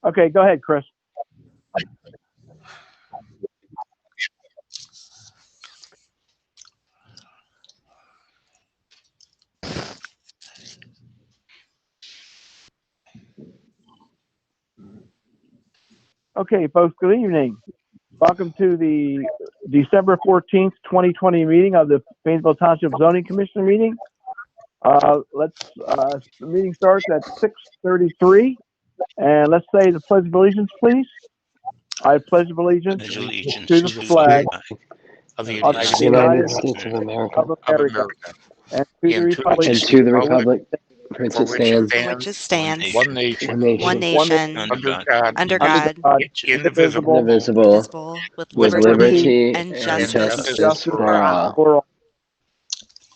Okay, go ahead, Chris. Okay, folks, good evening. Welcome to the December 14th, 2020 meeting of the Painesville Township Zoning Commission meeting. The meeting starts at 6:33, and let's say the Pledge of Allegiance, please. I pledge allegiance to the flag of the United States of America, and to the republic for which it stands, one nation, under God, indivisible, indivisible, with liberty and justice for all.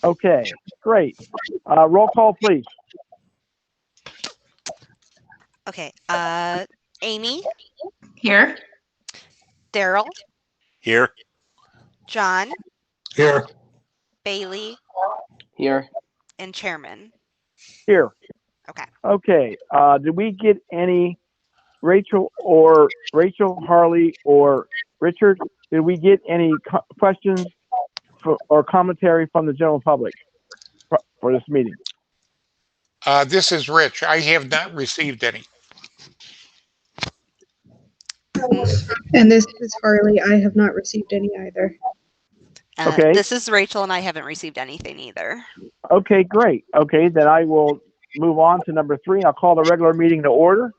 Okay, great. Roll call, please. Okay, Amy, Here. Daryl, here, John, here, Bailey, Here. and Chairman. Here. Okay. Okay. Did we get any Rachel, Harley, or Richard? Did we get any questions or commentary from the general public for this meeting? this is Rich. I have not received any. And this is Harley. I have not received any either. Okay. This is Rachel, and I haven't received anything either. Okay, great. Okay, then I will move on to number 3. I'll call the regular meeting to order.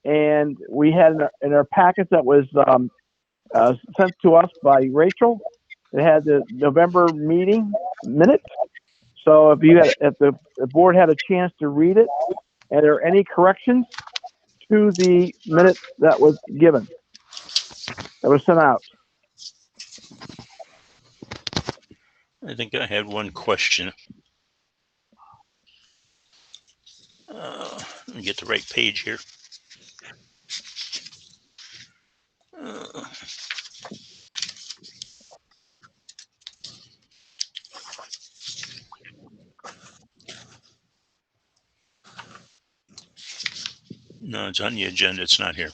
And we had in our packet that was sent to us by Rachel, it had the November meeting minutes. So if the board had a chance to read it, and there are any corrections to the minutes that was given, that was sent out. I think I had one question. Let me get the right page here. No, it's on the agenda. It's not here.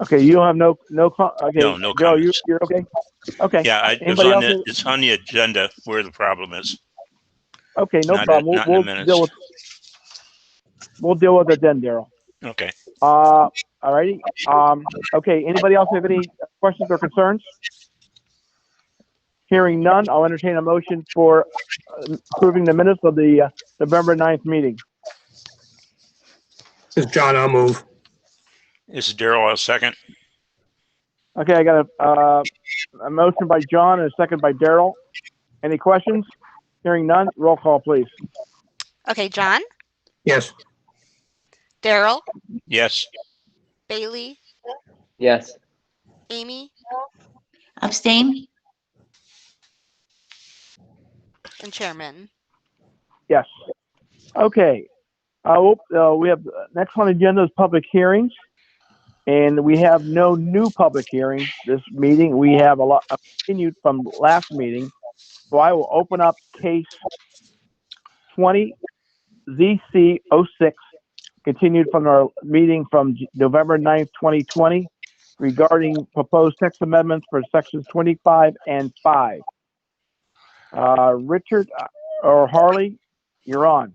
Okay, you don't have no okay. No Joe, comments. you're okay. Okay. Yeah, it's on the agenda where the problem is. Okay, no Not problem. not in the minutes. We'll deal with it then, Daryl. Okay. All righty. Okay. Anybody else have any questions or concerns? Hearing none, I'll entertain a motion for approving the minutes of the November 9th meeting. This is John. I'll move. This is Daryl. I'll second. Okay, I got a motion by John and a second by Daryl. Any questions? Hearing none, roll call, please. Okay, John, Yes. Daryl, Yes. Bailey, Yes. Amy, Abstain? and Chairman. Yes. Okay. We have next on the agenda is public hearings, and we have no new public hearings this meeting. We have a lot continued from last meeting, so I will open up case 20 ZC06, continued from our meeting from November 9th, 2020, regarding proposed text amendments for sections 25 and 5. Richard or Harley, you're on.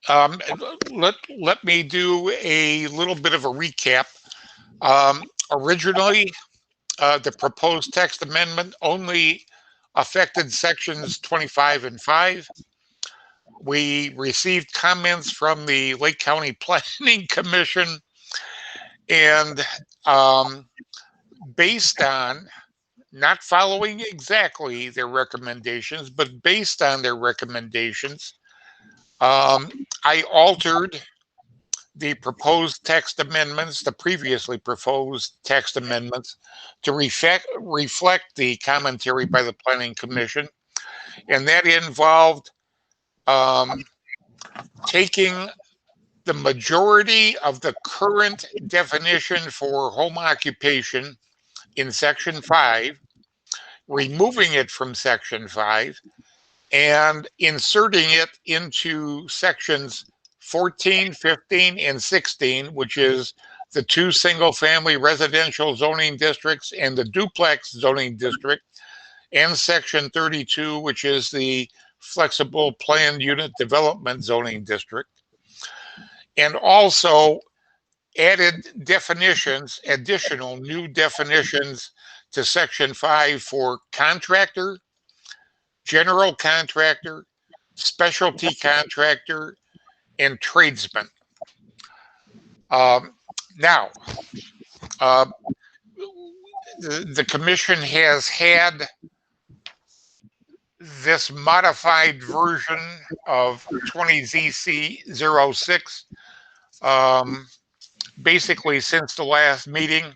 Let me do a little bit of a recap. Originally, the proposed text amendment only affected sections 25 and 5. We received comments from the Lake County Planning Commission, and based on not following exactly their recommendations, but based on their recommendations, I altered the proposed text amendments, the previously proposed text amendments, to reflect the commentary by the Planning Commission. And that involved taking the majority of the current definition for home occupation in Section 5, removing it from Section 5, and inserting it into sections 14, 15, and 16, which is the 2 single-family residential zoning districts and the duplex zoning district, and section 32, which is the flexible planned unit development zoning district, and also added definitions, additional new definitions to section 5 for contractor, general contractor, specialty contractor, and tradesman. Now, the commission has had this modified version of 20ZC06 basically since the last meeting.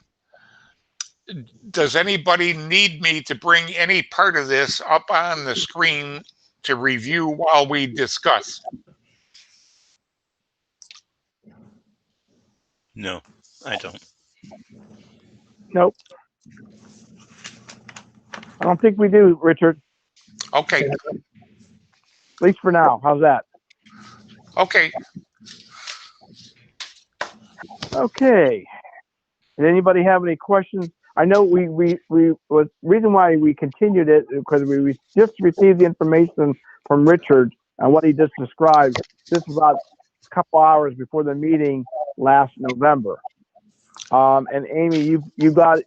Does anybody need me to bring any part of this up on the screen to review while we discuss? No, I don't. Nope. I don't think we do, Richard. Okay. At least for now. How's that? Okay. Okay. Did anybody have any questions? I know we was reason why we continued it because we just received the information from Richard on what he just described. This was about a couple hours before the meeting last November. And Amy, you got it.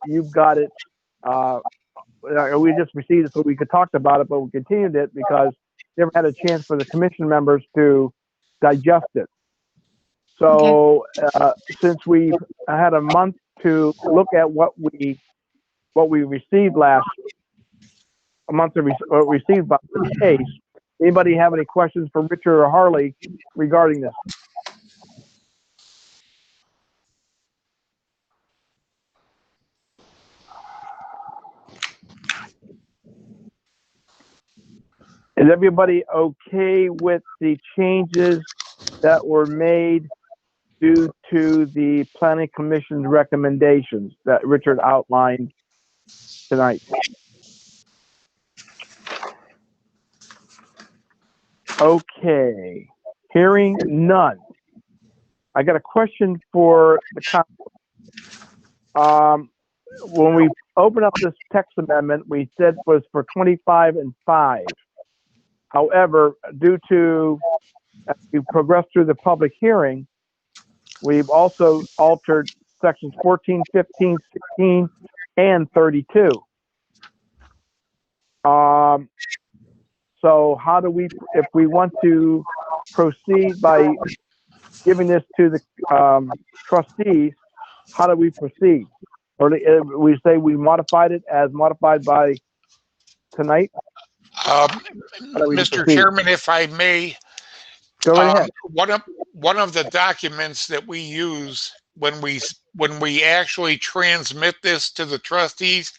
We just received it so we could talk about it, but we continued it because we never had a chance for the commission members to digest it. So since we've had a month to look at what we received last a month to received by the case, anybody have any questions for Richard or Harley regarding this? Is everybody okay with the changes that were made due to the Planning Commission's recommendations that Richard outlined tonight? Okay, hearing none. I got a question for the council. When we opened up this text amendment, we said was for 25 and 5. However, due to as we progress through the public hearing, we've also altered sections 14, 15, 16, and 32. So how do we, if we want to proceed by giving this to the trustees, how do we proceed? Or we say we modified it as modified by tonight? Mr. Chairman, if I may, go right ahead. One of the documents that we use when we actually transmit this to the trustees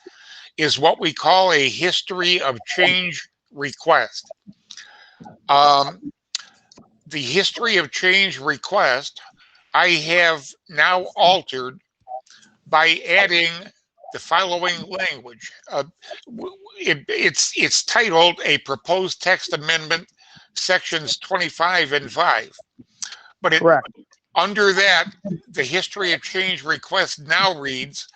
is what we call a history of change request. The history of change request I have now altered by adding the following language. It's titled a proposed text amendment, sections 25 and 5. But under that, the history of change request now reads,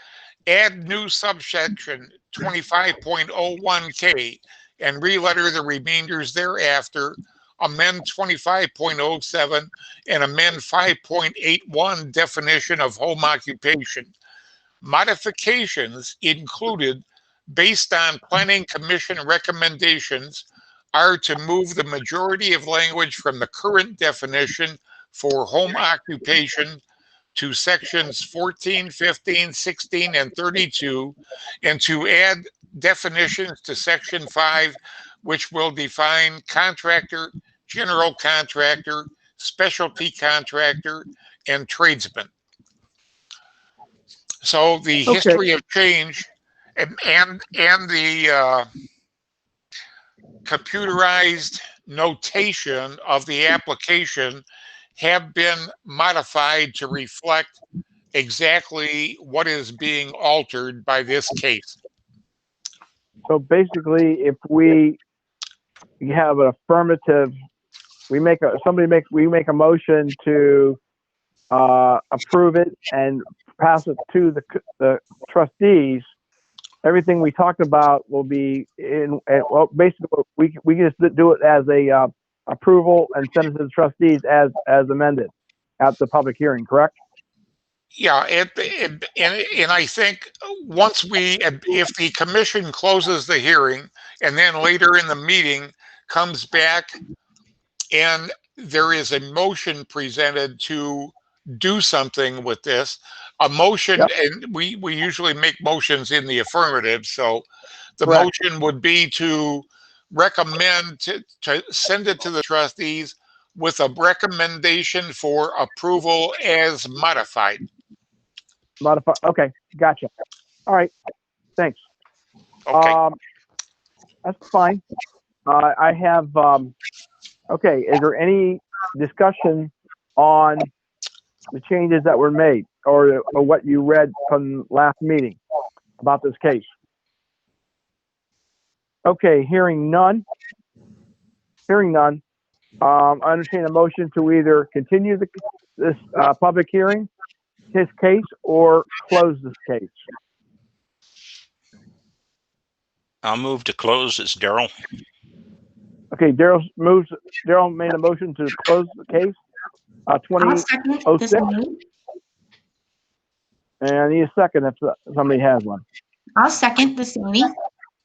add new subsection 25.01K and re-letter the remainders thereafter, amend 25.07 and amend 5.81 definition of home occupation. Modifications included based on Planning Commission recommendations are to move the majority of language from the current definition for home occupation to sections 14, 15, 16, and 32, and to add definitions to section 5, which will define contractor, general contractor, specialty contractor, and tradesman. So the history of change and the computerized notation of the application have been modified to reflect exactly what is being altered by this case. So basically, if we have an affirmative we make a motion to approve it and pass it to the trustees, everything we talked about will be well, basically we can just do it as a approval and send it to the trustees as amended at the public hearing, correct? Yeah, and I think if the commission closes the hearing and then later in the meeting comes back and there is a motion presented to do something with this, a motion, Yep. and we usually make motions in the affirmative, so the Correct. motion would be to recommend to send it to the trustees with a recommendation for approval as modified. Modify. Okay, gotcha. All right, thanks. Okay. That's fine. I have. Okay, is there any discussion on the changes that were made or what you read from last meeting about this case? Okay, hearing none. I understand a motion to either continue this public hearing, his case, or close this case. I'll move to close. It's Daryl. Okay, Daryl made a motion to close the case. I'll second this 2006. meeting. And I need a second if somebody has one. I'll second this meeting.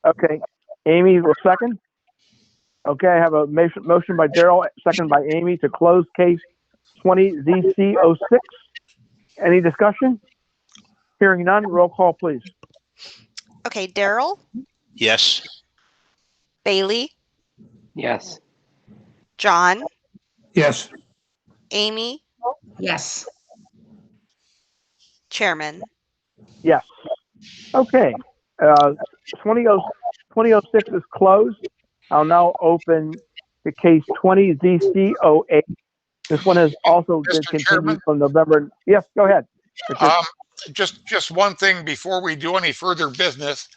Okay, Amy will second. Okay, I have a motion by Daryl, second by Amy to close case 20ZC06. Any discussion? Hearing none, roll call, please. Okay, Daryl, Yes. Bailey, Yes. John, Yes. Amy, Yes. Chairman. Yes. Okay. 2006 is closed. I'll now open the case 20ZC08. This one has also been Mr. continued Chairman? from November. Yes, go ahead. Just one thing before we do any further business.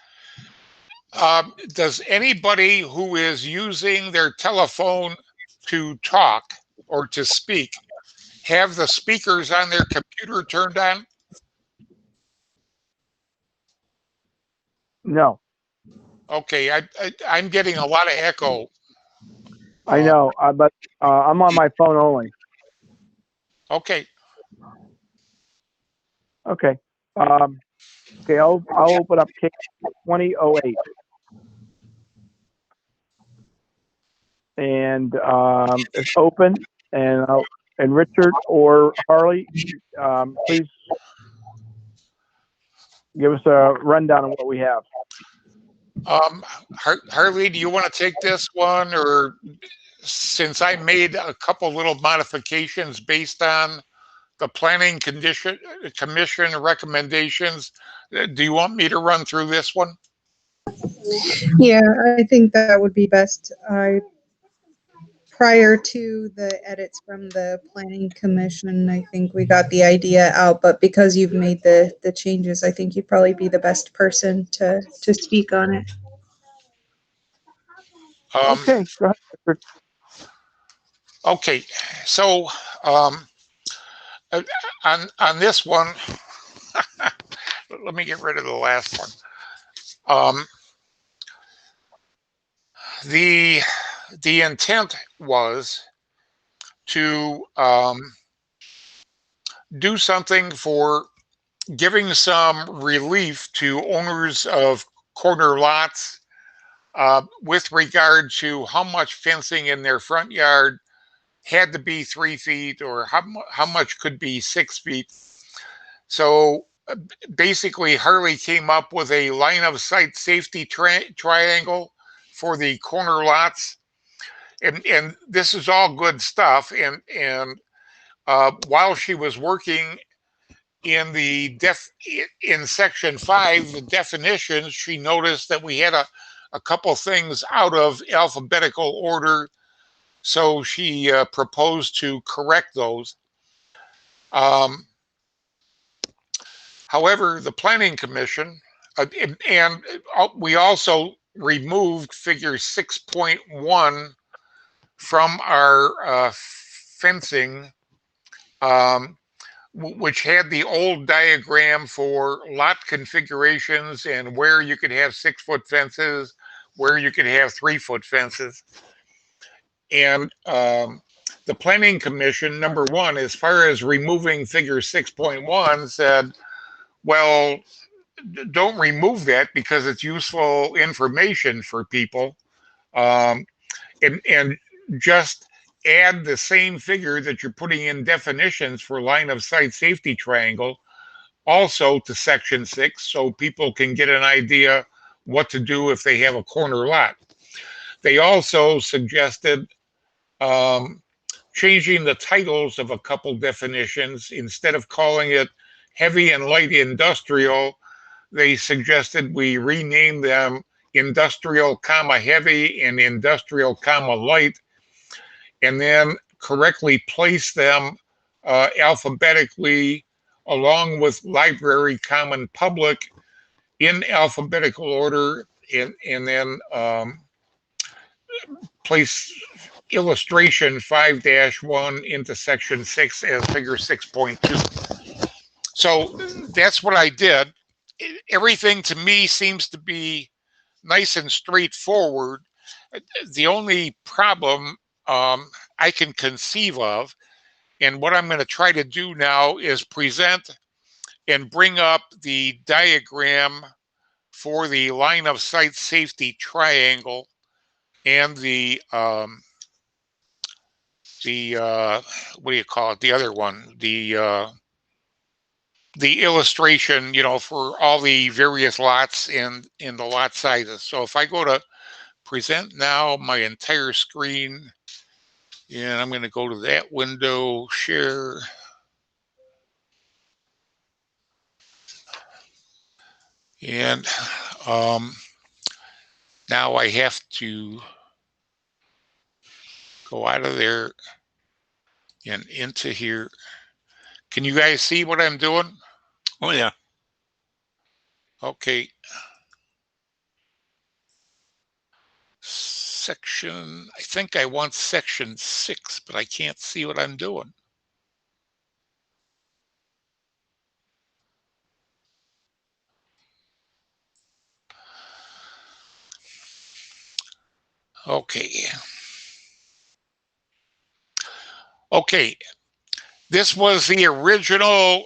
Does anybody who is using their telephone to talk or to speak have the speakers on their computer turned on? No, Okay, I'm getting a lot of echo. I know, but I'm on my phone only. Okay, Okay. Okay, I'll open up case 2008. And it's open. And Richard or Harley, please give us a rundown of what we have. Harley, do you want to take this one, or since I made a couple little modifications based on the planning commission recommendations, do you want me to run through this one? Yeah, I think that would be best. Prior to the edits from the planning commission, I think we got the idea out, but because you've made the changes, I think you'd probably be the best person to speak on it. Okay, go ahead, Richard. Okay, so on this one, let me get rid of the last one. The intent was to do something for giving some relief to owners of corner lots with regard to how much fencing in their front yard had to be 3 feet or how much could be 6 feet. So basically, Harley came up with a line of sight safety triangle for the corner lots. And this is all good stuff. And while she was working in in section 5, the definitions, she noticed that we had a couple things out of alphabetical order. So she proposed to correct those. However, the planning commission, and we also removed figure 6.1 from our fencing, which had the old diagram for lot configurations and where you could have 6-foot fences, where you could have 3-foot fences. And the Planning Commission, number one, as far as removing figure 6.1, said, well, don't remove that because it's useful information for people. And just add the same figure that you're putting in definitions for line of sight safety triangle also to section 6 so people can get an idea what to do if they have a corner lot. They also suggested changing the titles of a couple definitions. Instead of calling it heavy and light industrial, they suggested we rename them industrial comma heavy and industrial comma light, and then correctly place them alphabetically along with library common public in alphabetical order, and then place illustration 5-1 into section 6 as figure 6.2. So that's what I did. Everything to me seems to be nice and straightforward. The only problem I can conceive of, and what I'm going to try to do now, is present and bring up the diagram for the line of sight safety triangle and the what do you call it? The other one, the illustration, for all the various lots and the lot sizes. So if I go to present now my entire screen, and I'm going to go to that window, share. And now I have to go out of there and into here. Can you guys see what I'm doing? Oh, yeah. Okay. Section, I think I want section 6, but I can't see what I'm doing. Okay. Okay. This was the original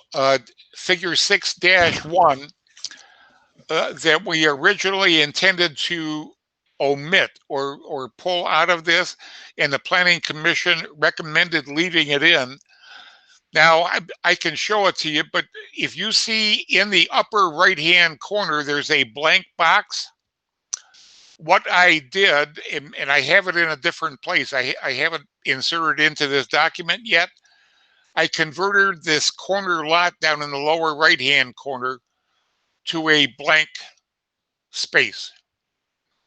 figure 6-1 that we originally intended to omit or pull out of this, and the Planning Commission recommended leaving it in. Now, I can show it to you, but if you see in the upper right-hand corner, there's a blank box. What I did, and I have it in a different place, I haven't inserted into this document yet, I converted this corner lot down in the lower right-hand corner to a blank space.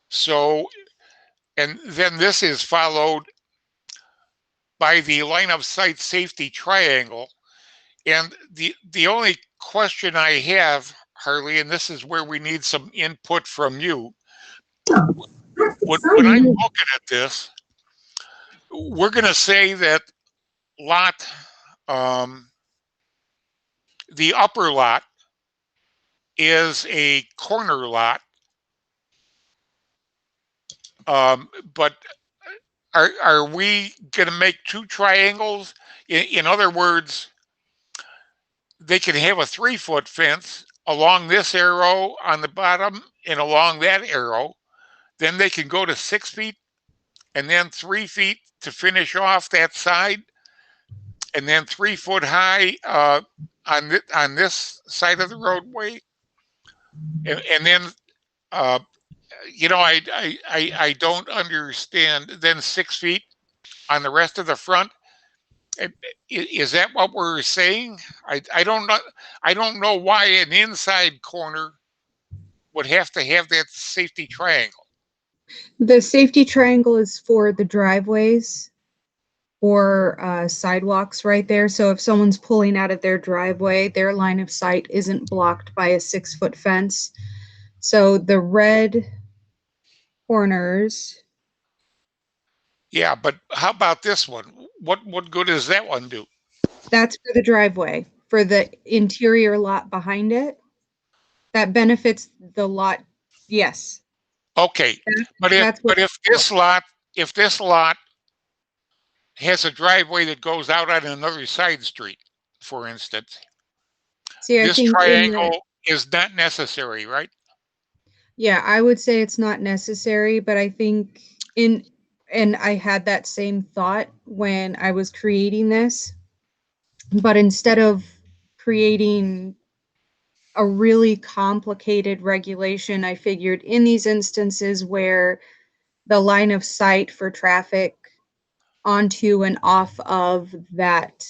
So, and then this is followed by the line of sight safety triangle. And the only question I have, Harley, and this is where we need some input from you. When I'm looking at this, we're going to say that lot, the upper lot is a corner lot. But are we going to make two triangles? In other words, they can have a 3-foot fence along this arrow on the bottom and along that arrow. Then they can go to 6 feet and then 3 feet to finish off that side, and then 3 foot high on this side of the roadway, and then I don't understand. Then 6 feet on the rest of the front. Is that what we're saying? I don't know. I don't know why an inside corner would have to have that safety triangle. The safety triangle is for the driveways or sidewalks right there. So if someone's pulling out of their driveway, their line of sight isn't blocked by a 6-foot fence. So the red corners Yeah, but how about this one? What good does that one do? That's for the driveway. For the interior lot behind it, that benefits the lot. Yes. Okay, but That's what. if this lot has a driveway that goes out on another side street, for instance, See, I this think in the, triangle is not necessary, right? yeah, I would say it's not necessary, but I think and I had that same thought when I was creating this, but instead of creating a really complicated regulation, I figured in these instances where the line of sight for traffic onto and off of that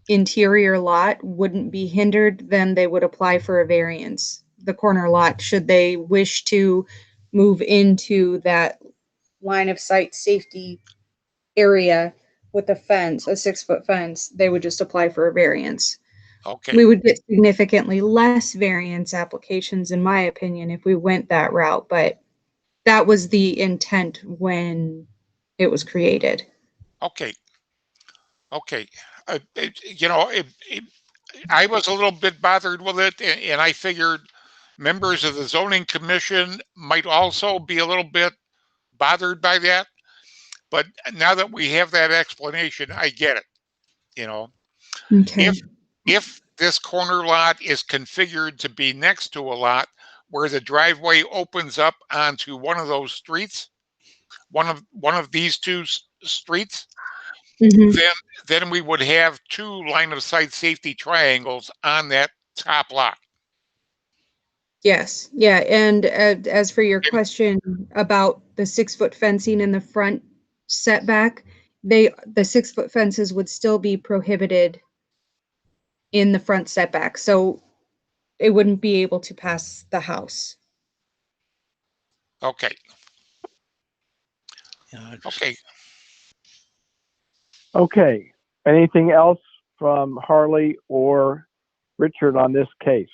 interior lot wouldn't be hindered, then they would apply for a variance. The corner lot, should they wish to move into that line of sight safety area with a fence, a 6-foot fence, they would just apply for a variance. Okay. We would get significantly less variance applications, in my opinion, if we went that route, but that was the intent when it was created. Okay. Okay. You know, I was a little bit bothered with it, and I figured members of the zoning commission might also be a little bit bothered by that. But now that we have that explanation, I get it. You know, Okay. if this corner lot is configured to be next to a lot where the driveway opens up onto one of those streets, one of these two streets, Mhm. then we would have two line of sight safety triangles on that top lot. Yes, yeah, and as for your question about the 6-foot fencing in the front setback, the 6-foot fences would still be prohibited in the front setback, so it wouldn't be able to pass the house. Okay. Yeah, Okay. Okay. Anything else from Harley or Richard on this case?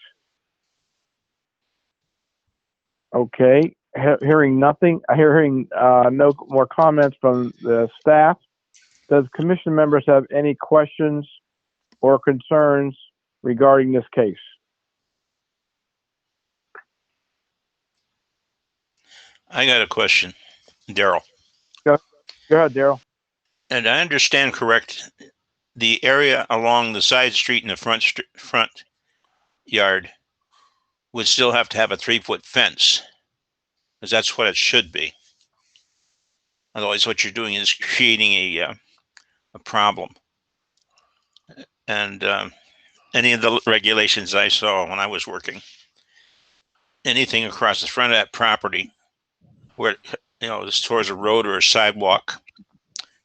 Okay. Hearing nothing, hearing no more comments from the staff. Does commission members have any questions or concerns regarding this case? I got a question, Daryl. Go ahead, Daryl. And I understand correct, the area along the side street in the front yard would still have to have a 3-foot fence, because that's what it should be. Otherwise, what you're doing is creating a problem. And any of the regulations I saw when I was working, anything across the front of that property where it's towards a road or a sidewalk,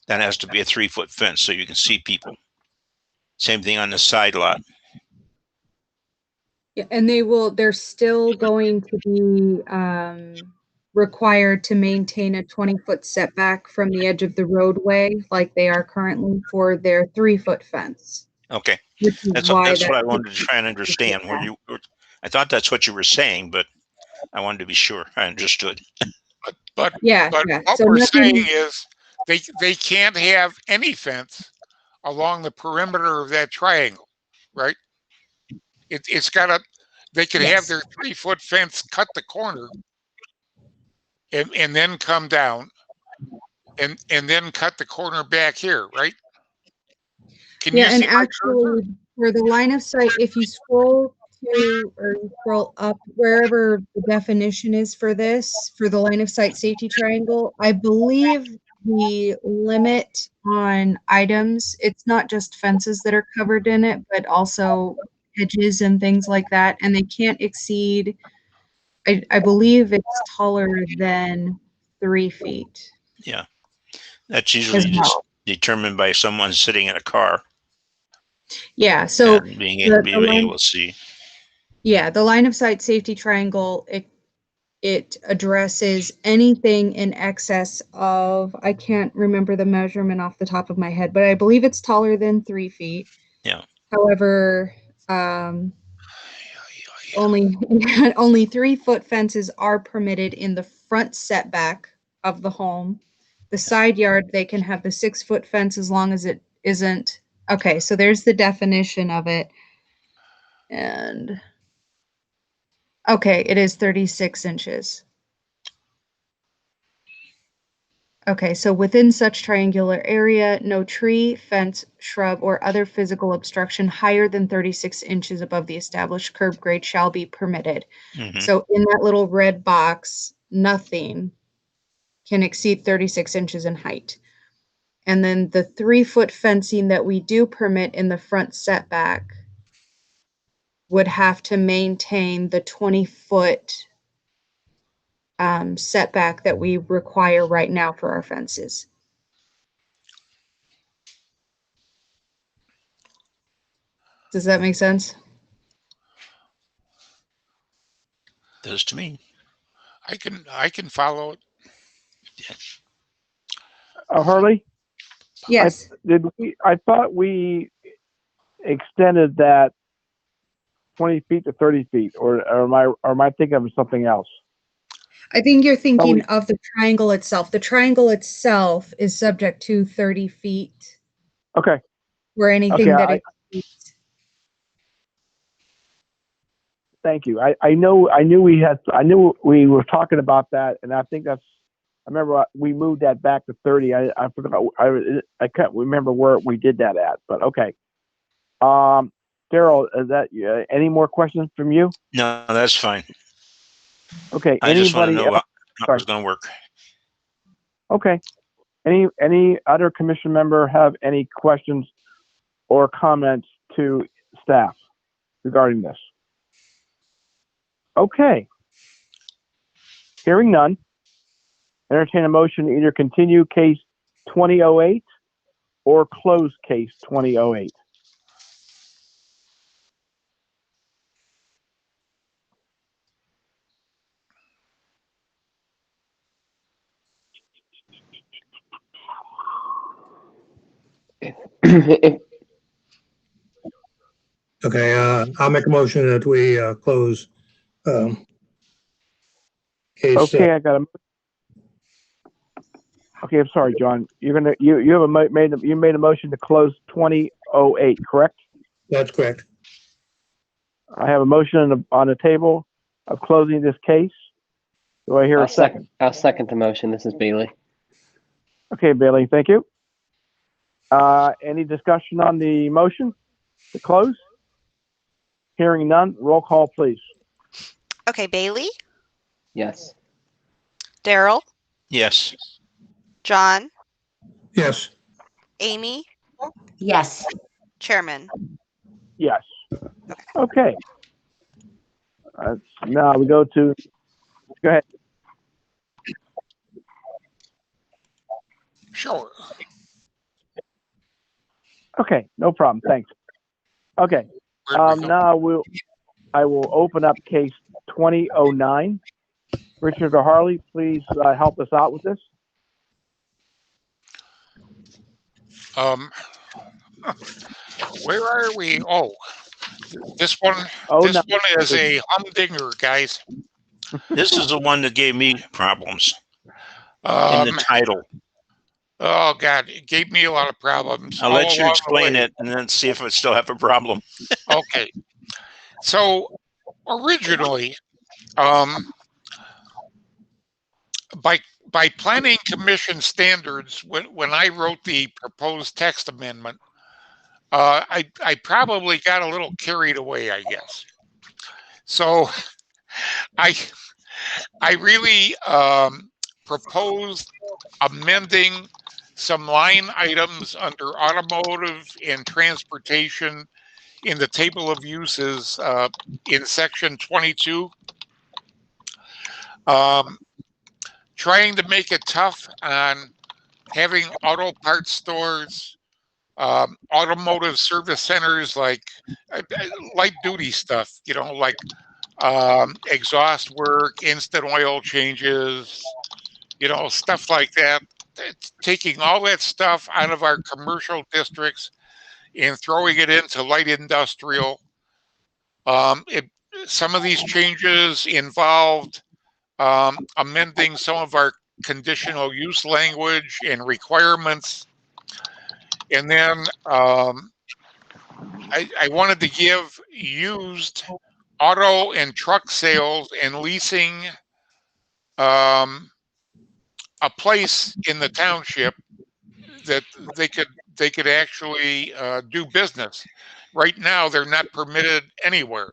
that has to be a 3-foot fence so you can see people. Same thing on the side lot. Yeah, and they're still going to be required to maintain a 20-foot setback from the edge of the roadway like they are currently for their 3-foot fence. Okay, Which is that's why what I wanted to try and understand. I thought that's what you were saying, but I wanted to be sure I understood. But yeah. what So we're saying is they can't have any fence along the perimeter of that triangle, right? It's got to. They could have Yes. their 3-foot fence cut the corner, and then come down, and then cut the corner back here, right? Can Yeah, you and see my cursor? actually, for the line of sight, if you scroll to or you scroll up wherever the definition is for this, for the line of sight safety triangle, I believe the limit on items, it's not just fences that are covered in it, but also hedges and things like that, and they can't exceed, I believe it's taller than 3 feet Yeah, that's as usually just well. determined by someone sitting in a car Yeah, so and being the line, able to see. yeah, the line of sight safety triangle, it addresses anything in excess of, I can't remember the measurement off the top of my head, but I believe it's taller than 3 feet. Yeah. However, only 3-foot fences are permitted in the front setback of the home. The side yard, they can have the 6-foot fence as long as it isn't. Okay, so there's the definition of it. And okay, it is 36 inches. Okay, so within such triangular area, no tree, fence, shrub, or other physical obstruction higher than 36 inches above the established curb grade shall be permitted. Mhm. So in that little red box, nothing can exceed 36 inches in height. And then the 3-foot fencing that we do permit in the front setback would have to maintain the 20-foot setback that we require right now for our fences. Does that make sense? Does to me. I can follow it. Harley, Yes. I thought we extended that 20 feet to 30 feet, or am I thinking of something else? I think you're thinking of the triangle itself. The triangle itself is subject to 30 feet. Okay. Where anything that exceeds. Thank you. I knew we were talking about that, and I think I remember we moved that back to 30. I forgot. I can't remember where we did that at, but okay. Daryl, is that any more questions from you? No, that's fine. Okay. I just want to know else? how it's going to work. Okay. Any other commission member have any questions or comments to staff regarding this? Okay. Hearing none, entertain a motion to either continue case 2008 or close case 2008. Okay, I'll make a motion that we close case. Okay, Okay, I'm sorry, John. You made a motion to close 2008, correct? That's correct. I have a motion on the table of closing this case. Do I hear a second? I'll second the motion. This is Bailey. Okay, Bailey, thank you. Any discussion on the motion to close? Hearing none, roll call, please. Okay, Bailey, Yes. Daryl, Yes. John, Yes. Amy, Yes. Chairman. Yes. Okay. Now we go ahead. Sure. Okay, no problem. Thanks. Okay. Now I will open up case 2009. Richard or Harley, please help us out with this. Where are we? Oh, this one. This one is a humdinger, guys. This is the one that gave me problems in the title. Oh God, it gave me a lot of problems. I'll let you explain it and then see if I still have a problem. Okay. So originally, by planning commission standards, when I wrote the proposed text amendment, I probably got a little carried away, I guess. So I really proposed amending some line items under automotive and transportation in the table of uses in section 22. Trying to make it tough on having auto parts stores, automotive service centers, like light duty stuff, like exhaust work, instant oil changes, stuff like that. It's taking all that stuff out of our commercial districts and throwing it into light industrial. Some of these changes involved amending some of our conditional use language and requirements. And then I wanted to give used auto and truck sales and leasing a place in the township that they could actually do business. Right now, they're not permitted anywhere.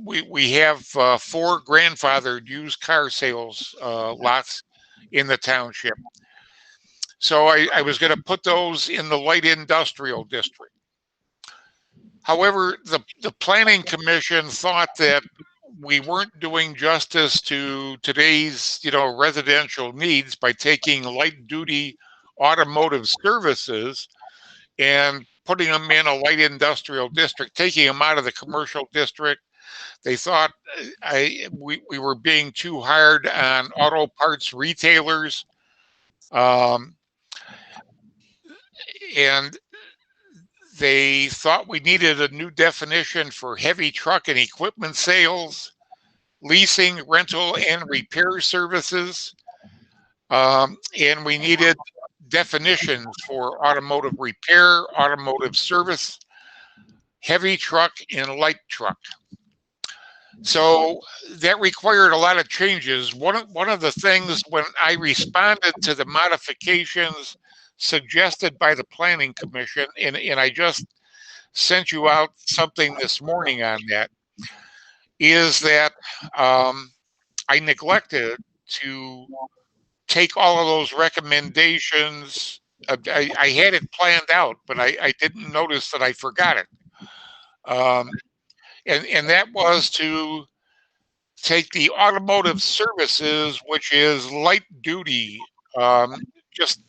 We have 4 grandfathered used car sales lots in the township. So I was going to put those in the light industrial district. However, the planning commission thought that we weren't doing justice to today's, residential needs by taking light duty automotive services and putting them in a light industrial district, taking them out of the commercial district. They thought we were being too hard on auto parts retailers. And they thought we needed a new definition for heavy truck and equipment sales, leasing, rental, and repair services. And we needed definitions for automotive repair, automotive service, heavy truck, and light truck. So that required a lot of changes. One of the things when I responded to the modifications suggested by the Planning Commission, and I just sent you out something this morning on that, is that I neglected to take all of those recommendations. I had it planned out, but I didn't notice that I forgot it. And that was to take the automotive services, which is light duty, just,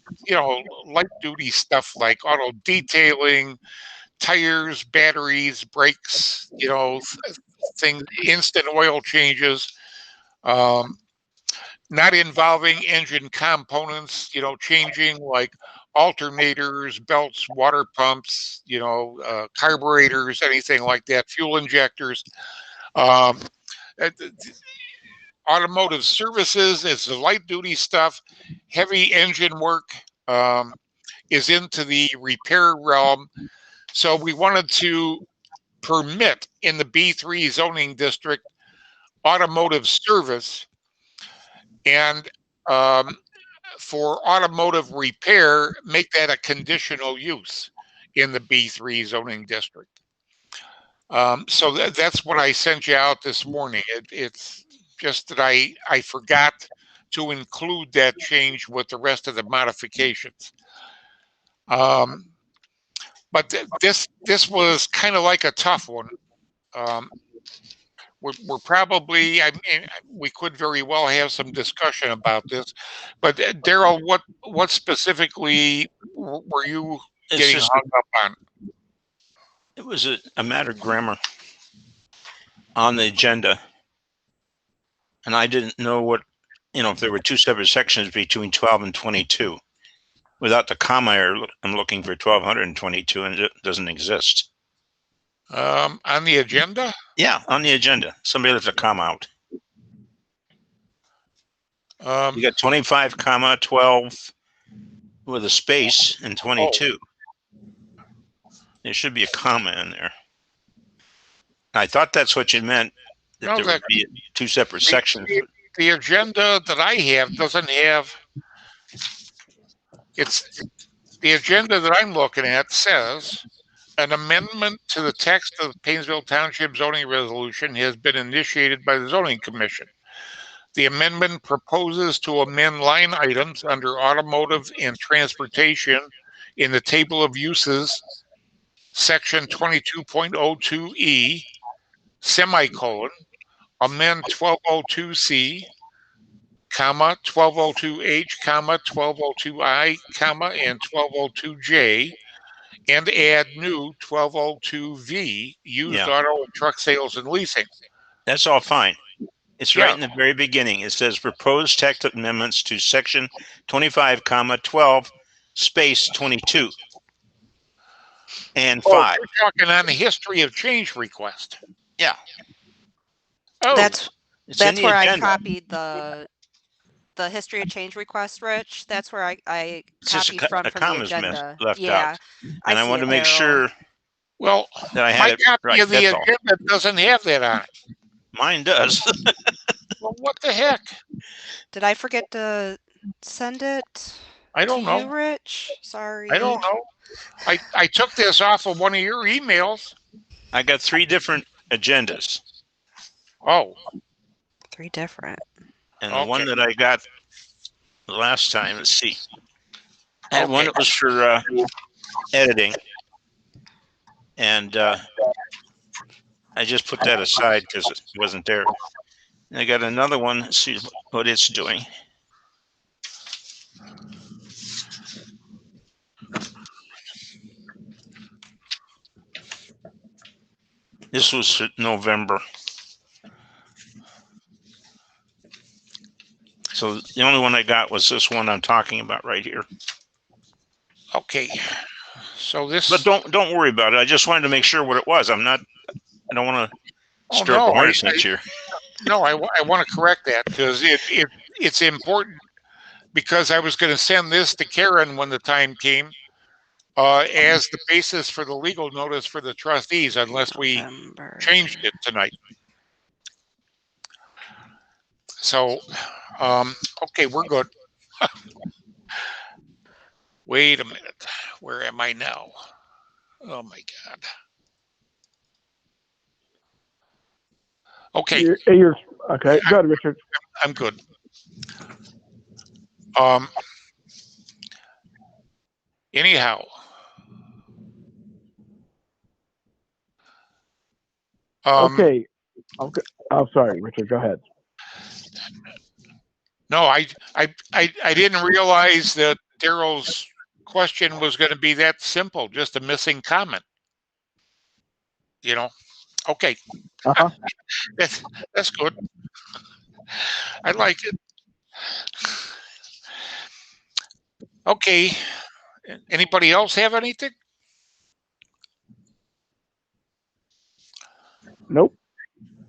light duty stuff like auto detailing, tires, batteries, brakes, things, instant oil changes, not involving engine components, changing like alternators, belts, water pumps, carburetors, anything like that, fuel injectors. Automotive services is the light duty stuff. Heavy engine work is into the repair realm. So we wanted to permit in the B3 zoning district automotive service, and for automotive repair, make that a conditional use in the B3 zoning district. So that's what I sent you out this morning. It's just that I forgot to include that change with the rest of the modifications. But this was kind of like a tough one. We're probably, I mean, we could very well have some discussion about this, but Daryl, what specifically were you getting hung up on? It was a matter of grammar on the agenda, and I didn't know what, if there were 2 separate sections between 12 and 22. Without the comma, I'm looking for 1222, and it doesn't exist. On the agenda? Yeah, on the agenda. Somebody left a comma out. You got 25, 12 with a space and 22. There should be a comma in there. I thought that's what you meant, that there would be 2 separate sections. The agenda that I have doesn't have, the agenda that I'm looking at says, an amendment to the text of the Painesville Township zoning resolution has been initiated by the zoning commission. The amendment proposes to amend line items under automotive and transportation in the table of uses, section 22.02E, semicolon, amend 1202C, comma, 1202H, comma, 1202I, comma, and 1202J, and add new 1202V, used auto and truck sales and leasing. That's all fine. It's right in the very beginning. It says proposed text amendments to section 25, 12, space 22 and 5. You're talking on the history of change request. Yeah. That's where I copied the the history of change request, Rich. That's where I It's just copied from a the comma's agenda. left Yeah, out. And I see wanted to it, make Daryl. sure Well, that I had my it copy right. of the That's all. agenda doesn't have that on it. Mine does. Well, what the heck? Did I forget to send it I to don't know. you, Rich? Sorry. I don't know. I took this off of one of your emails. I got 3 different agendas. Oh. 3 different. And the one that I got the last time, let's see. I had one that was for editing. And I just put that aside because it wasn't there. And I got another one. Let's see what it's doing. This was November. So the only one I got was this one I'm talking about right here. Okay. So this. But don't worry about it. I just wanted to make sure what it was. I don't want to stir up a hornet's nest here. No, I want to correct that because it's important, because I was going to send this to Karen when the time came as the basis for the legal notice for the trustees, unless we changed it tonight. So, okay, we're good. Wait a minute. Where am I now? Oh my God. Okay. You're okay. Good, Richard. I'm good. Anyhow. Okay. I'm sorry, Richard. Go ahead. No, I didn't realize that Daryl's question was going to be that simple, just a missing comment. You know, okay. That's good. I like it. Okay. Anybody else have anything? Nope.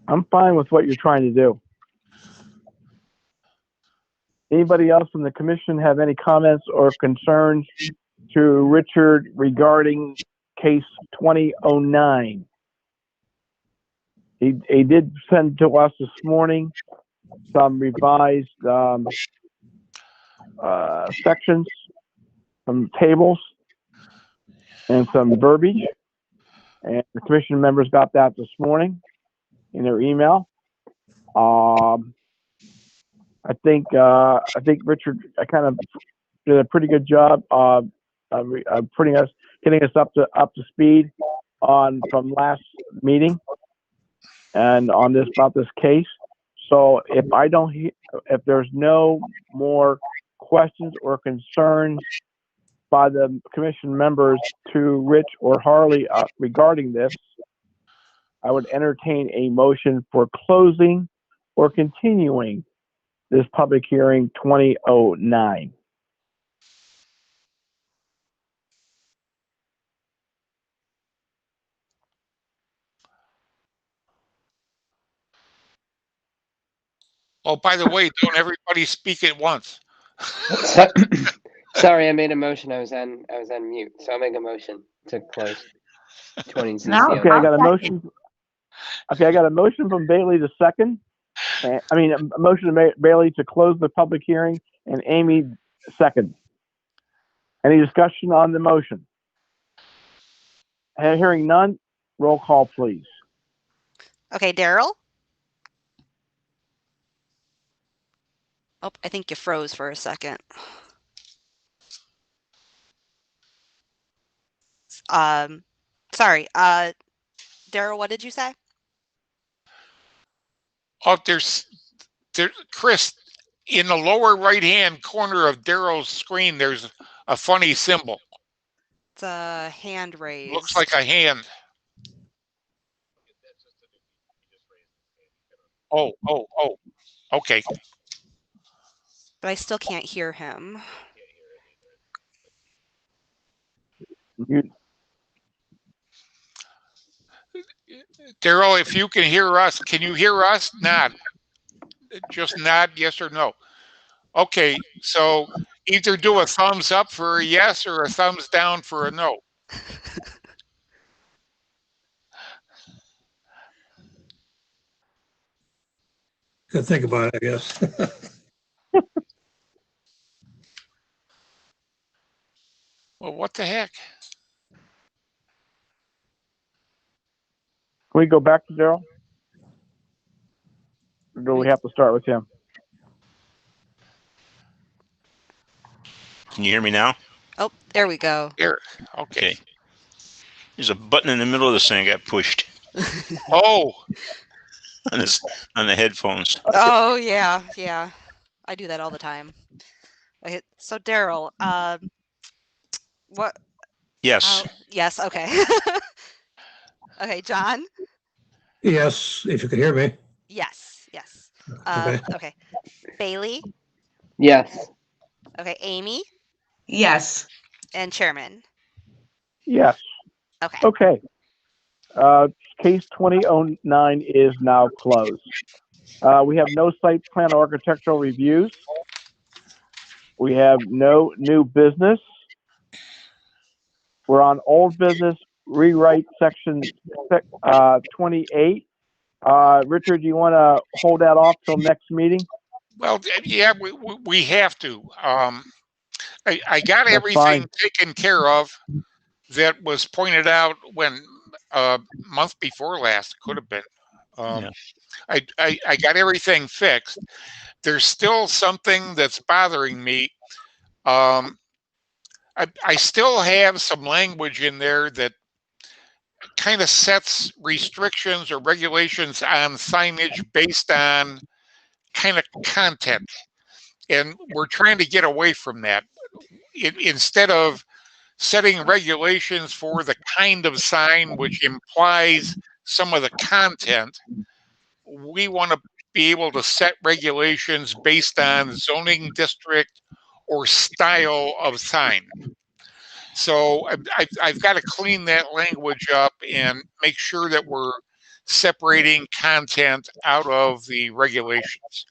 I'm fine with what you're trying to do. Anybody else from the commission have any comments or concerns to Richard regarding case 2009? He did send to us this morning some revised sections, some tables, and some verbiage. And the commission members got that this morning in their email. I think Richard kind of did a pretty good job getting us up to speed from last meeting and on about this case. So if there's no more questions or concerns by the commission members to Rich or Harley regarding this, I would entertain a motion for closing or continuing this public hearing 2009. Oh, by the way, don't everybody speak at once. Sorry, I made a motion. I was on mute. So I'll make a motion to close 20 CCO. Okay, I got a motion. Okay, I got a motion from Bailey to second. A motion to Bailey to close the public hearing, and Amy second. Any discussion on the motion? Hearing none, roll call, please. Okay, Daryl? Oh, I think you froze for a second. Sorry. Daryl, what did you say? Oh, there's Chris, in the lower right-hand corner of Daryl's screen, there's a funny symbol. It's a hand raised. Looks like a hand. Oh, okay. But I still can't hear him. Daryl, if you can hear us, can you hear us? Nod. Just nod, yes or no. Okay, so either do a thumbs up for a yes or a thumbs down for a no. Could think about it, I guess. Well, what the heck? Can we go back to Daryl? Or do we have to start with him? Can you hear me now? Oh, there we go. Here, okay. Okay. There's a button in the middle of this thing that got pushed Oh, on the headphones. Oh, yeah. I do that all the time. Okay, so Daryl, what? Yes. Yes, okay. Okay, John? Yes, if you could hear me. Yes. Okay. Okay. Bailey? Yes. Okay, Amy? Yes. And Chairman? Yes. Okay. Okay. Case 2009 is now closed. We have no site plan or architectural reviews. We have no new business. We're on old business, rewrite section 28. Richard, do you want to hold that off till next meeting? well, yeah, we have to. I got That's everything fine. taken care of that was pointed out when month before last could have been. Yeah. I got everything fixed. There's still something that's bothering me. I still have some language in there that kind of sets restrictions or regulations on signage based on kind of content. And we're trying to get away from that. Instead of setting regulations for the kind of sign which implies some of the content, we want to be able to set regulations based on zoning district or style of sign. So I've got to clean that language up and make sure that we're separating content out of the regulations.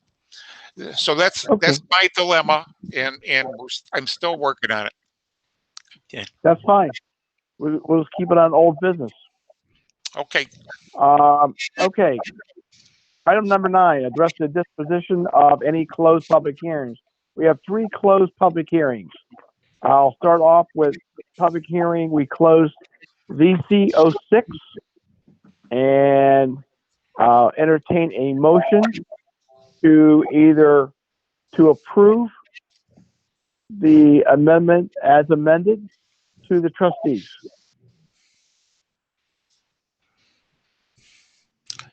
So that's my dilemma, and I'm still working on it. Okay. That's fine. We'll just keep it on old business. Okay. Okay. Item number 9, address the disposition of any closed public hearings. We have 3 closed public hearings. I'll start off with public hearing. We closed VC06 and entertain a motion to either to approve the amendment as amended to the trustees.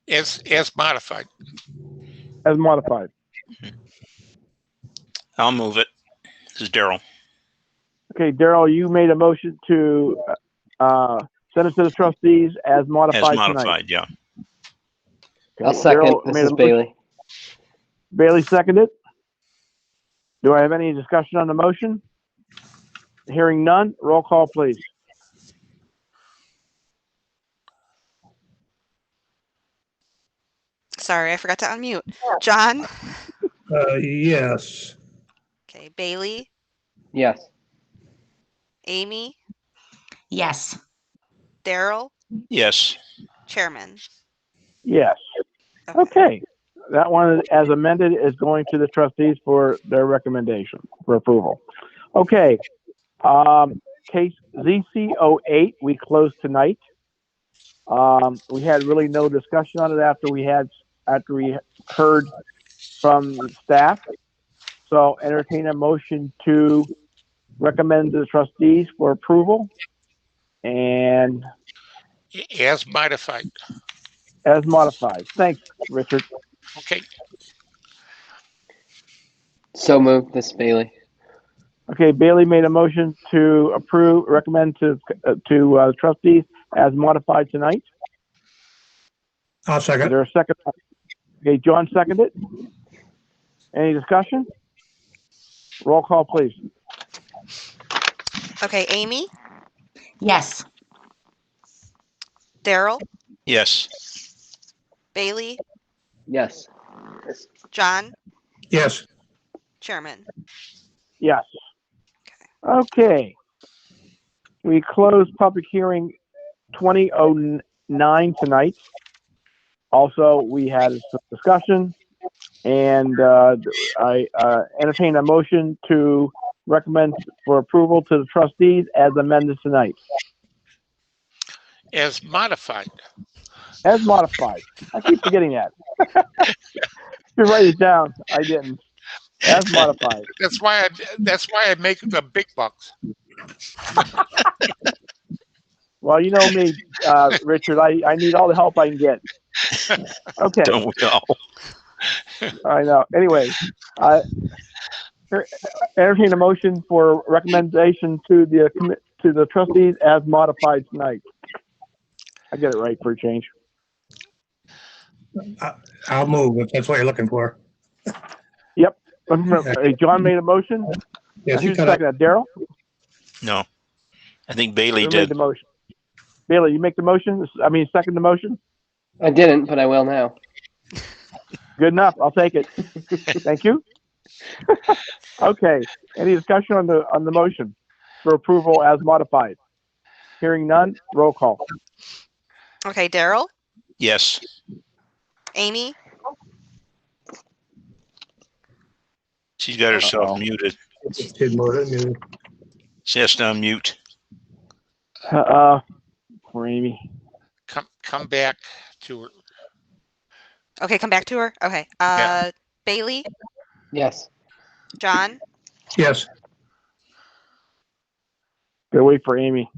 As modified. As modified. I'll move it. This is Daryl. Okay, Daryl, you made a motion to send it to the trustees as modified tonight. Yeah. Okay, I'll second. Daryl This made is a Bailey. Bailey seconded. Do I have any discussion on the motion? Hearing none, roll call, please. Sorry, I forgot to unmute. John? Yes. Okay, Bailey? Yes. Amy? Yes. Daryl? Yes. Chairman? Yes. Okay. That one, as amended, is going to the trustees for their recommendation for approval. Okay. Case ZC08, we closed tonight. We had really no discussion on it after we heard from staff. So entertain a motion to recommend to the trustees for approval and As modified. as modified. Thanks, Richard. Okay. So moved. This is Bailey. Okay, Bailey made a motion to recommend to trustees as modified tonight. I'll second. Is there a second? Okay, John seconded. Any discussion? Roll call, please. Okay, Amy? Yes. Daryl? Yes. Bailey? Yes. John? Yes. Chairman. Yes. Okay. We closed public hearing 2009 tonight. Also, we had some discussion, and I entertain a motion to recommend for approval to the trustees as amended tonight. As modified. As modified. I keep forgetting that. You write it down. I didn't. As modified. That's why I make the big bucks. Well, you know me, Richard. I need all the help I can get. Okay. Don't we all? I know. Anyway, entertain a motion for recommendation to the trustees as modified tonight. I get it right for a change. I'll move if that's what you're looking for. Yep. John made a motion. Yes, you Who's cut second? Daryl? No. I think Bailey Who did. made the motion? Bailey, you make the motion? Second the motion? I didn't, but I will now. Good enough. I'll take it. Thank you. Okay. Any discussion on the motion for approval as modified? Hearing none, roll call. Okay, Daryl, Yes. Amy, She's got herself muted. Did more than you. She has to unmute. Poor Amy. Come back to her. okay, come back to her. Okay, Yeah. Bailey, Yes. John, Yes, Gotta wait for Amy.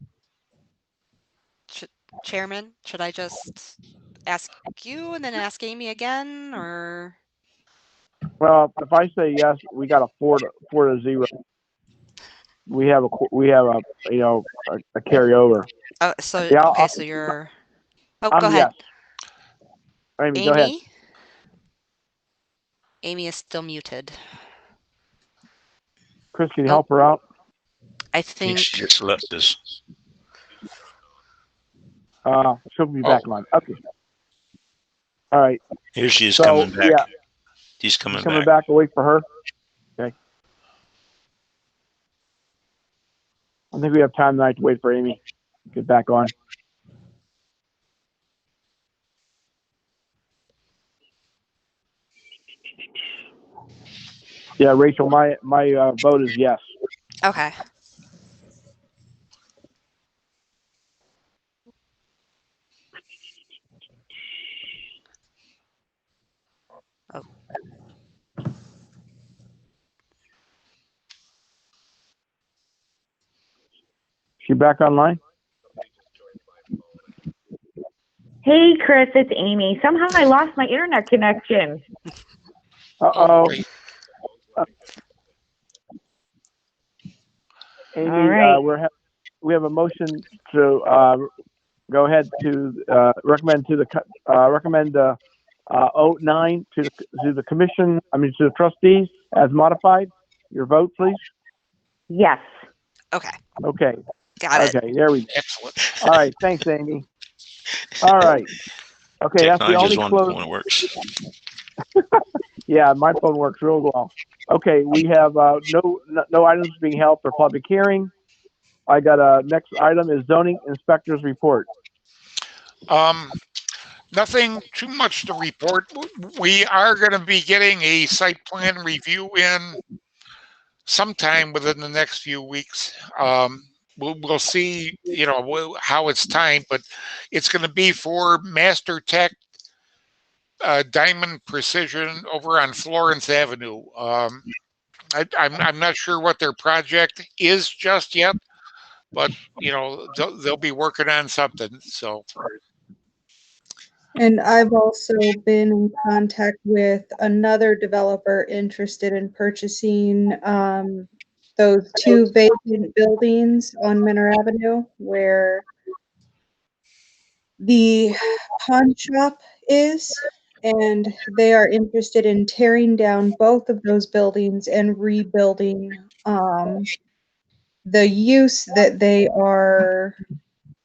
Chairman. Should I just ask you and then ask Amy again, or? Well, if I say yes, we got a 4-0. We have a carryover. Oh, so Yeah, okay, so you're. Oh, go ahead. Yes. Amy, go ahead. Amy is still muted. Chris, can you help her out? I think She just left us. She'll be back on. Okay. All right. Here she is So, coming back. yeah. She's coming Coming back. back. I'll wait for her. Okay. I think we have time tonight to wait for Amy to get back on. Yeah, Rachel, my vote is yes. okay. Oh, She back online? Hey, Chris, it's Amy. Somehow I lost my internet connection. Uh-oh. Great. Amy, All right. we have a motion to go ahead to recommend 09 to the commission. To the trustees as modified. Your vote, please. Yes. okay. Okay. Got it. Okay. There we go. Excellent. All right. Thanks, Amy. All right. Okay. That's the Technology only is wonderful close. when it works. Yeah, my phone works real well. Okay, we have no items being held for public hearing. I got a next item is zoning inspector's report. Nothing too much to report. We are going to be getting a site plan review in sometime within the next few weeks. We'll see, how it's timed, but it's going to be for Master Tech Diamond Precision over on Florence Avenue. I'm not sure what their project is just yet, but they'll be working on something. So. And I've also been in contact with another developer interested in purchasing those two vacant buildings on Minor Avenue where the pawn shop is, and they are interested in tearing down both of those buildings and rebuilding. The use that they are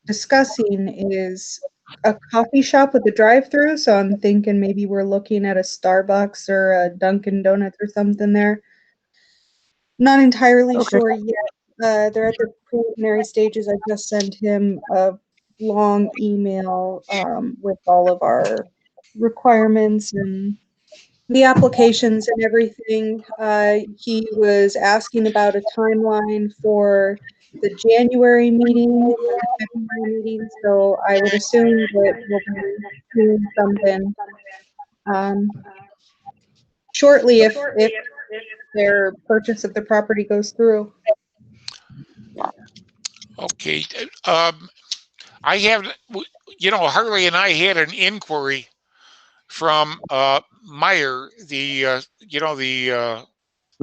discussing is a coffee shop with a drive-through, so I'm thinking maybe we're looking at a Starbucks or a Dunkin' Donuts or something there. Not entirely Okay. sure yet. They're at the preliminary stages. I just sent him a long email with all of our requirements and the applications and everything. He was asking about a timeline for the January meeting, the February meeting, so I would assume that we'll be doing something shortly if their purchase of the property goes through. Okay. I have, Harley and I had an inquiry from Meyer, the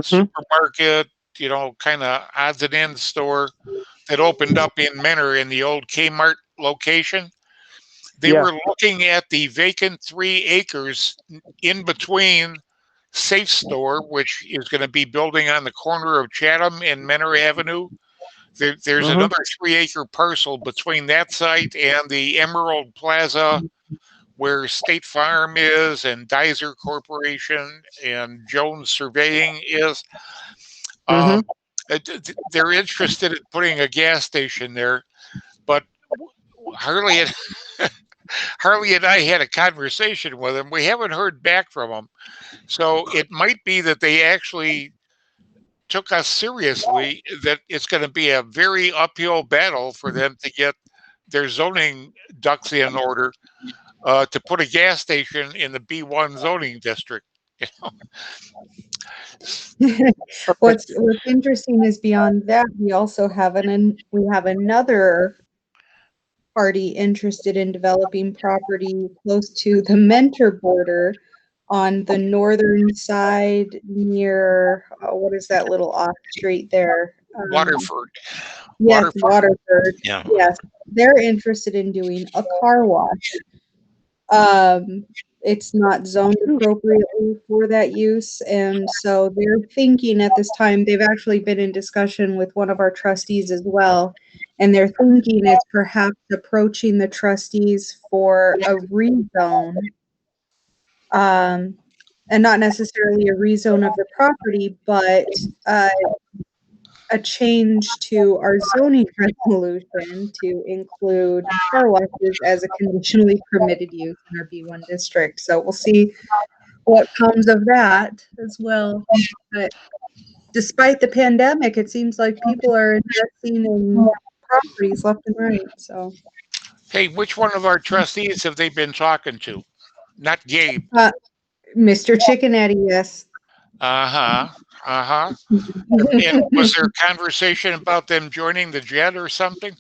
supermarket, kind of odds and ends store that opened up in Menor in the old Kmart location. They Yeah. were looking at the vacant 3 acres in between Safe Store, which is going to be building on the corner of Chatham and Menor Avenue. There's another 3-acre parcel between that site and the Emerald Plaza, where State Farm is, and Dizer Corporation and Jones Surveying is. They're interested in putting a gas station there, but Harley and Harley and I had a conversation with them. We haven't heard back from them, so it might be that they actually took us seriously. That it's going to be a very uphill battle for them to get their zoning ducks in order to put a gas station in the B1 zoning district. What's interesting is beyond that, we also have another party interested in developing property close to the Mentor border on the northern side near what is that little off street there? Waterford. Yes, Waterford. Yeah. Yes, they're interested in doing a car wash. It's not zoned appropriately for that use, and so they're thinking at this time, they've actually been in discussion with one of our trustees as well, and they're thinking it's perhaps approaching the trustees for a rezone, and not necessarily a rezone of the property, but a change to our zoning resolution to include car washes as a conditionally permitted use in our B1 district. So we'll see what comes of that as well. But despite the pandemic, it seems like people are investing in properties left and right. So, Hey, which one of our trustees have they been talking to? Not Gabe. Mr. Chickenetti, yes. And was there conversation about them joining the JED or something?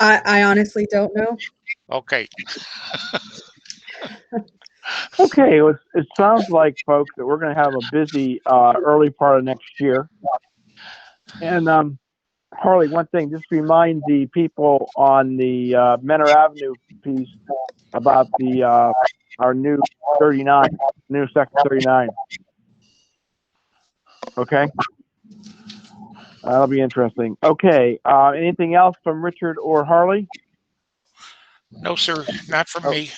I honestly don't know. Okay. Okay, well, it sounds like, folks, that we're going to have a busy early part of next year. And Harley, one thing, just remind the people on the Menor Avenue piece about the our new 39, new section 39. Okay, that'll be interesting. Okay, anything else from Richard or Harley? No, sir, not from me.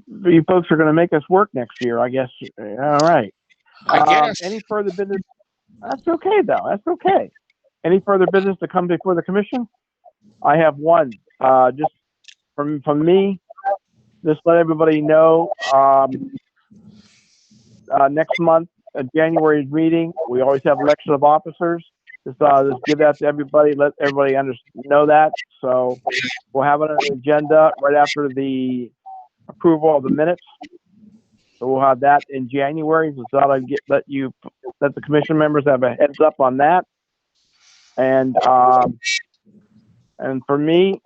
You folks are going to make us work next year, I guess. All right. I guess. Any further business? That's okay, though. That's okay. Any further business to come before the commission? I have one. Just from me, just let everybody know. Next month, January's meeting, we always have election of officers. Just give that to everybody. Let everybody know that. So we'll have an agenda right after the approval of the minutes. So we'll have that in January. So thought I'd let the commission members have a heads up on that. And for me,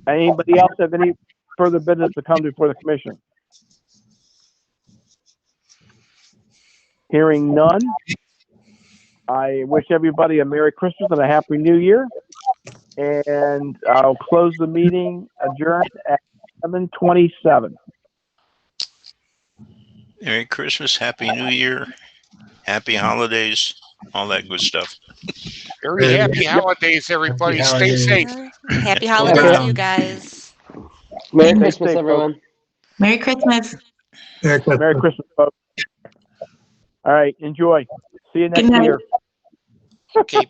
anybody else have any further business to come before the commission? Hearing none, I wish everybody a Merry Christmas and a Happy New Year. And I'll close the meeting adjourned at 7:27. Merry Christmas, Happy New Year, Happy Holidays, all that good stuff. Very happy holidays, everybody. Stay safe. Happy holidays to you guys. Merry Christmas, everyone. Merry Christmas. Merry Christmas. Merry Christmas, folks. All right, enjoy. See you next Good night. year. Okay.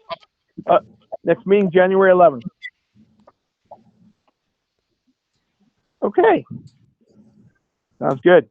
Next meeting, January 11th. Okay. Sounds good.